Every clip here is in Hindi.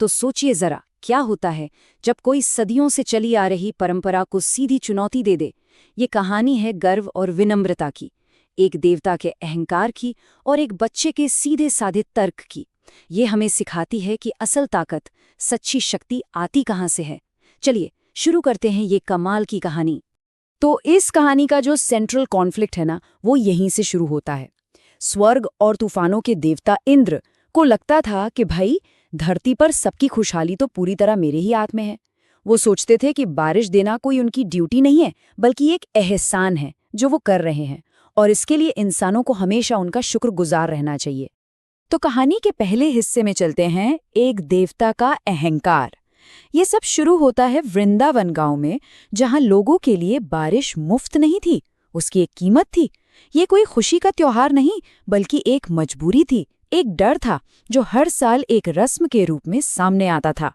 तो सोचिए जरा, क्या होता है जब कोई सदियों से चली आ रही परंपरा को सीधी चुनौती दे दे। ये कहानी है गर्व और विनम्रता की, एक देवता के अहंकार की और एक बच्चे के सीधे साधे तर्क की। ये हमें सिखाती है कि असल ताकत, सच्ची शक्ति आती कहाँ से है। चलिए शुरू करते हैं ये कमाल की कहानी। तो इस कहानी का जो सेंट्रल कॉन्फ्लिक्ट है ना, वो यहीं से शुरू होता है। स्वर्ग और तूफानों के देवता इंद्र को लगता था कि भाई, धरती पर सबकी खुशहाली तो पूरी तरह मेरे ही हाथ में है। वो सोचते थे कि बारिश देना कोई उनकी ड्यूटी नहीं है, बल्कि एक एहसान है जो वो कर रहे हैं, और इसके लिए इंसानों को हमेशा उनका शुक्रगुजार रहना चाहिए। तो कहानी के पहले हिस्से में चलते हैं, एक देवता का अहंकार। ये सब शुरू होता है वृंदावन गांव में, जहां लोगों के लिए बारिश मुफ्त नहीं थी, उसकी एक कीमत थी। ये कोई खुशी का त्योहार नहीं, बल्कि एक मजबूरी थी, एक डर था जो हर साल एक रस्म के रूप में सामने आता था।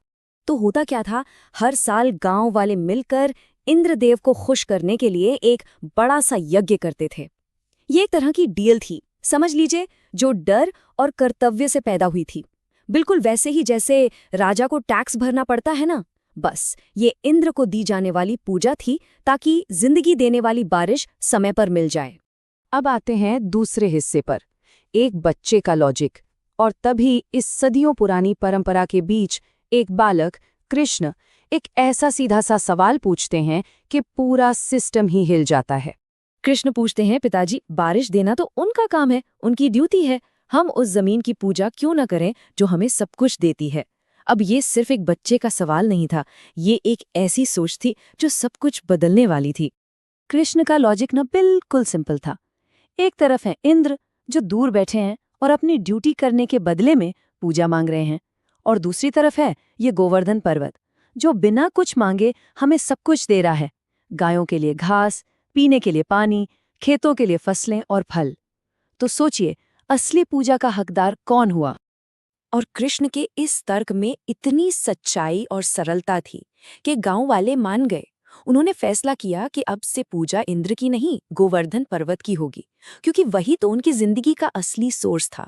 तो होता क्या था, हर साल गांव वाले मिलकर इंद्रदेव को खुश करने के लिए एक बड़ा सा यज्ञ करते थे। ये एक तरह की डील थी, समझ लीजिए, जो डर और कर्तव्य से पैदा हुई थी। बिल्कुल वैसे ही जैसे राजा को टैक्स भरना पड़ता है ना, बस ये इंद्र को दी जाने वाली पूजा थी, ताकि जिंदगी देने वाली बारिश समय पर मिल जाए। अब आते हैं दूसरे हिस्से पर, एक बच्चे का लॉजिक। और तभी इस सदियों पुरानी परंपरा के बीच एक बालक कृष्ण एक ऐसा सीधा सा सवाल पूछते हैं कि पूरा सिस्टम ही हिल जाता है। कृष्ण पूछते हैं, पिताजी, बारिश देना तो उनका काम है, उनकी ड्यूटी है। हम उस जमीन की पूजा क्यों न करें जो हमें सब कुछ देती है। अब ये सिर्फ एक बच्चे का सवाल नहीं था, ये एक ऐसी सोच थी जो सब कुछ बदलने वाली थी। कृष्ण का लॉजिक न बिल्कुल सिंपल था। एक तरफ है इंद्र, जो दूर बैठे हैं और अपनी ड्यूटी करने के बदले में पूजा मांग रहे हैं, और दूसरी तरफ है ये गोवर्धन पर्वत, जो बिना कुछ मांगे हमें सब कुछ दे रहा है। गायों के लिए घास, पीने के लिए पानी, खेतों के लिए फसलें और फल। तो सोचिए, असली पूजा का हकदार कौन हुआ? और कृष्ण के इस तर्क में इतनी सच्चाई और सरलता थी कि गांव वाले मान गए। उन्होंने फैसला किया कि अब से पूजा इंद्र की नहीं, गोवर्धन पर्वत की होगी, क्योंकि वही तो उनकी जिंदगी का असली सोर्स था।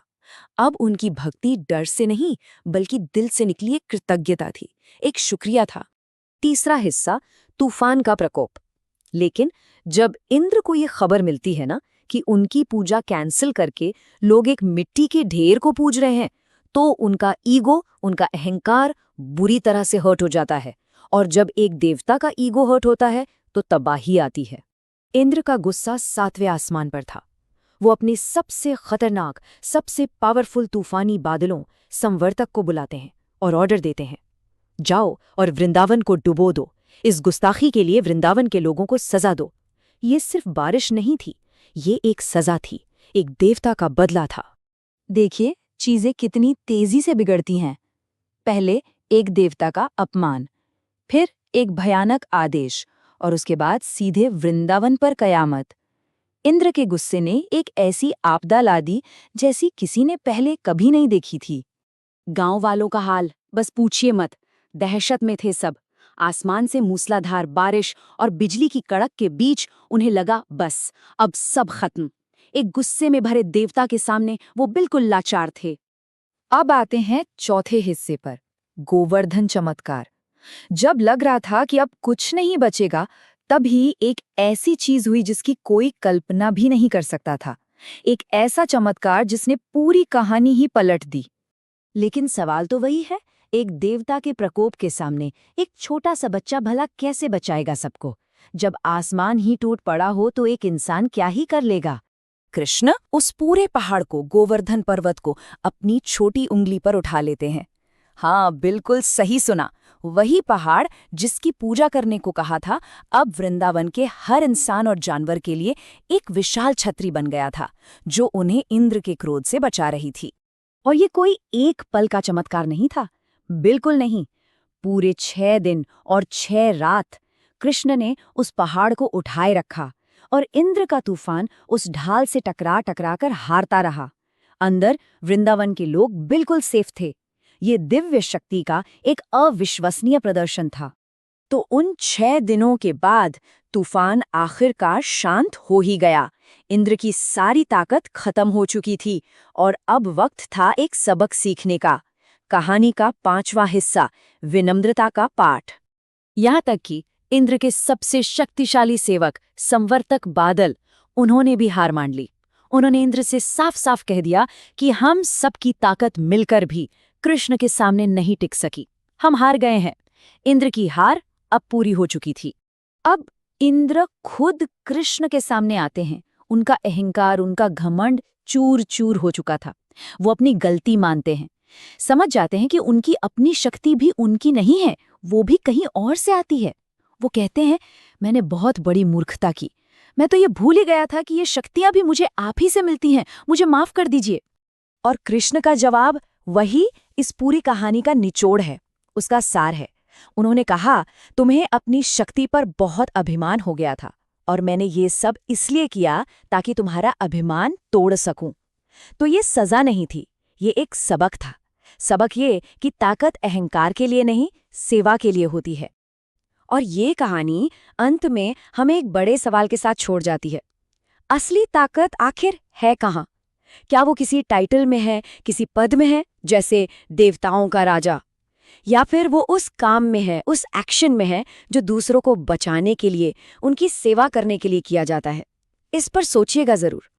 अब उनकी भक्ति डर से नहीं, बल्कि दिल से निकली एक कृतज्ञता थी, एक शुक्रिया था। तीसरा हिस्सा, तूफान का प्रकोप। लेकिन जब इंद्र को ये खबर मिलती है ना कि उनकी पूजा कैंसिल करके लोग एक मिट्टी के ढेर को पूज रहे हैं, तो उनका ईगो, उनका अहंकार बुरी तरह से हर्ट हो जाता है। और जब एक देवता का ईगो हर्ट होता है तो तबाही आती है। इंद्र का गुस्सा 7वें आसमान पर था। वो अपने सबसे खतरनाक, सबसे पावरफुल तूफानी बादलों, संवर्तक को बुलाते हैं और ऑर्डर देते हैं, जाओ और वृंदावन को डुबो दो। इस गुस्ताखी के लिए वृंदावन के लोगों को सजा दो। ये सिर्फ बारिश नहीं थी, ये एक सजा थी, एक देवता का बदला था। देखिए, चीजें कितनी तेजी से बिगड़ती हैं। पहले एक देवता का अपमान, फिर एक भयानक आदेश, और उसके बाद सीधे वृंदावन पर कयामत। इंद्र के गुस्से ने एक ऐसी आपदा ला दी जैसी किसी ने पहले कभी नहीं देखी थी। गांव वालों का हाल बस पूछिए मत, दहशत में थे सब। आसमान से मूसलाधार बारिश और बिजली की कड़क के बीच उन्हें लगा, बस अब सब खत्म। एक गुस्से में भरे देवता के सामने वो बिल्कुल लाचार थे। अब आते हैं चौथे हिस्से पर, गोवर्धन चमत्कार। जब लग रहा था कि अब कुछ नहीं बचेगा, तभी एक ऐसी चीज हुई जिसकी कोई कल्पना भी नहीं कर सकता था। एक ऐसा चमत्कार जिसने पूरी कहानी ही पलट दी। लेकिन सवाल तो वही है, एक देवता के प्रकोप के सामने एक छोटा सा बच्चा भला कैसे बचाएगा सबको? जब आसमान ही टूट पड़ा हो तो एक इंसान क्या ही कर लेगा? कृष्ण उस पूरे पहाड़ को, गोवर्धन पर्वत को, अपनी छोटी उंगली पर उठा लेते हैं। हाँ, बिल्कुल सही सुना, वही पहाड़ जिसकी पूजा करने को कहा था, अब वृंदावन के हर इंसान और जानवर के लिए एक विशाल छतरी बन गया था, जो उन्हें इंद्र के क्रोध से बचा रही थी। और ये कोई एक पल का चमत्कार नहीं था, बिल्कुल नहीं। पूरे 6 दिन और 6 रात कृष्ण ने उस पहाड़ को उठाए रखा, और इंद्र का तूफान उस ढाल से टकरा टकरा कर हारता रहा। अंदर वृंदावन के लोग बिल्कुल सेफ थे। ये दिव्य शक्ति का एक अविश्वसनीय प्रदर्शन था। तो उन 6 दिनों के बाद तूफान आखिरकार शांत हो ही गया। इंद्र की सारी ताकत खत्म हो चुकी थी और अब वक्त था एक सबक सीखने का। कहानी का 5वां हिस्सा, विनम्रता का पाठ। यहाँ तक कि इंद्र के सबसे शक्तिशाली सेवक संवर्तक बादल, उन्होंने भी हार मान ली। उन्होंने इंद्र से साफ साफ कह दिया कि हम सबकी ताकत मिलकर भी कृष्ण के सामने नहीं टिक सकी, हम हार गए हैं। इंद्र की हार अब पूरी हो चुकी थी। अब इंद्र खुद कृष्ण के सामने आते हैं। उनका अहंकार, उनका घमंड चूर चूर हो चुका था। वो अपनी गलती मानते हैं, समझ जाते हैं कि उनकी अपनी शक्ति भी उनकी नहीं है, वो भी कहीं और से आती है। वो कहते हैं, मैंने बहुत बड़ी मूर्खता की, मैं तो ये भूल ही गया था कि ये शक्तियां भी मुझे आप ही से मिलती हैं, मुझे माफ कर दीजिए। और कृष्ण का जवाब वही इस पूरी कहानी का निचोड़ है, उसका सार है। उन्होंने कहा, तुम्हें अपनी शक्ति पर बहुत अभिमान हो गया था और मैंने ये सब इसलिए किया ताकि तुम्हारा अभिमान तोड़ सकूं। तो ये सजा नहीं थी, ये एक सबक था। सबक ये कि ताकत अहंकार के लिए नहीं, सेवा के लिए होती है। और ये कहानी अंत में हमें एक बड़े सवाल के साथ छोड़ जाती है। असली ताकत आखिर है कहाँ? क्या वो किसी टाइटल में है, किसी पद में है, जैसे देवताओं का राजा? या फिर वो उस काम में है, उस एक्शन में है जो दूसरों को बचाने के लिए, उनकी सेवा करने के लिए किया जाता है? इस पर सोचिएगा जरूर।